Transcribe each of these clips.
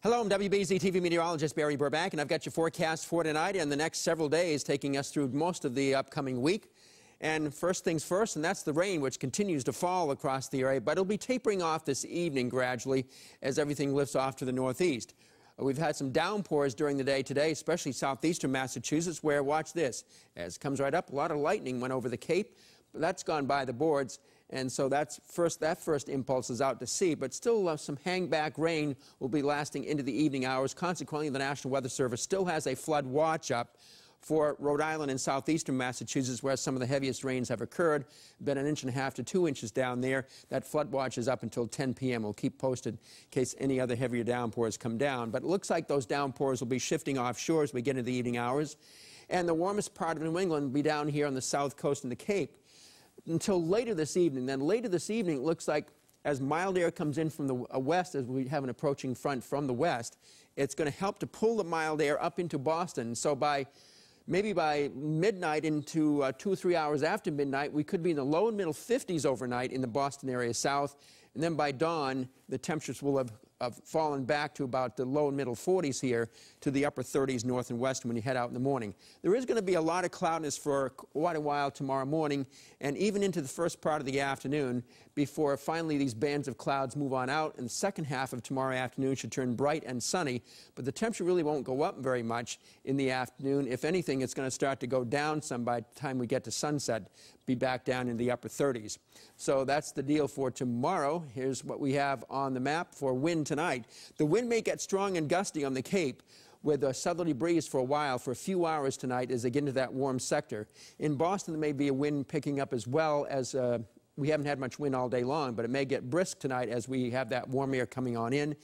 Hello, I'm WBZ TV meteorologist Barry Burbank, and I've got your forecast for tonight and the next several days, taking us through most of the upcoming week. And first things first, and that's the rain, which continues to fall across the area, but it'll be tapering off this evening gradually as everything lifts off to the northeast. We've had some downpours during the day today, especially southeastern Massachusetts, where, watch this, as it comes right up, a lot of lightning went over the Cape, but that's gone by the boards. And so that first impulse is out to sea, but still some hangback rain will be lasting into the evening hours. Consequently, the National Weather Service still has a flood watch up for Rhode Island and southeastern Massachusetts, where some of the heaviest rains have occurred. Been 1.5 to 2 inches down there. That flood watch is up until 10 p.m. We'll keep posted in case any other heavier downpours come down. But it looks like those downpours will be shifting offshore as we get into the evening hours. And the warmest part of New England will be down here on the south coast and the Cape until later this evening. Then later this evening, it looks like as mild air comes in from the west, as we have an approaching front from the west, it's going to help to pull the mild air up into Boston. So maybe by midnight into 2 or 3 hours after midnight, we could be in the low and middle 50s overnight in the Boston area south. And then by dawn, the temperatures will have fallen back to about the low and middle 40s here to the upper 30s north and west when you head out in the morning. There is going to be a lot of cloudiness for quite a while tomorrow morning and even into the first part of the afternoon before finally these bands of clouds move on out, and the second half of tomorrow afternoon should turn bright and sunny, but the temperature really won't go up very much in the afternoon. If anything, it's going to start to go down some by the time we get to sunset, be back down in the upper 30s. So that's the deal for tomorrow. Here's what we have on the map for wind tonight. The wind may get strong and gusty on the Cape with a southerly breeze for a while, for a few hours tonight as they get into that warm sector. In Boston, there may be a wind picking up as well, as we haven't had much wind all day long, but it may get brisk tonight as we have that warm air coming on in.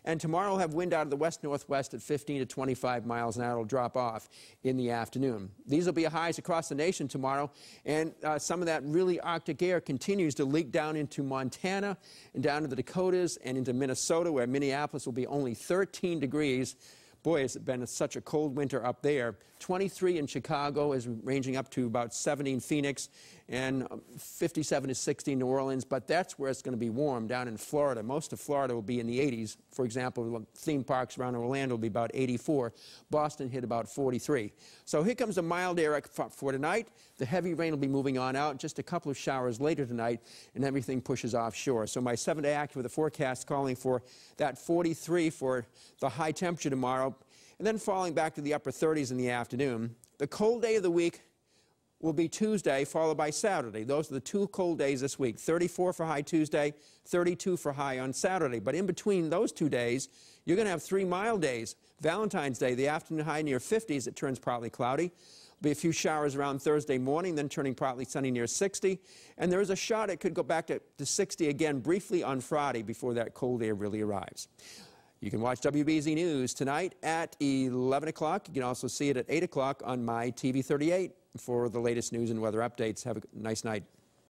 And tomorrow we'll have wind out of the west-northwest at 15 to 25 miles an hour. It'll drop off in the afternoon. These will be highs across the nation tomorrow, and some of that really Arctic air continues to leak down into Montana and down to the Dakotas and into Minnesota, where Minneapolis will be only 13 degrees. Boy, has it been such a cold winter up there. 23 in Chicago, is ranging up to about 70 in Phoenix, and 57 to 60 in New Orleans. But that's where it's going to be warm, down in Florida. Most of Florida will be in the 80s. For example, theme parks around Orlando will be about 84. Boston hit about 43. So here comes the mild air for tonight. The heavy rain will be moving on out. Just a couple of showers later tonight, and everything pushes offshore. So my 7-day act with the forecast calling for that 43 for the high temperature tomorrow, and then falling back to the upper 30s in the afternoon. The cold day of the week will be Tuesday, followed by Saturday. Those are the two cold days this week. 34 for high Tuesday, 32 for high on Saturday. But in between those 2 days, you're going to have 3 mild days. Valentine's Day, the afternoon high near 50s, it turns partly cloudy. There'll be a few showers around Thursday morning, then turning partly sunny near 60. And there is a shot it could go back to 60 again briefly on Friday before that cold air really arrives. You can watch WBZ News tonight at 11 o'clock. You can also see it at 8 o'clock on my TV 38 for the latest news and weather updates. Have a nice night.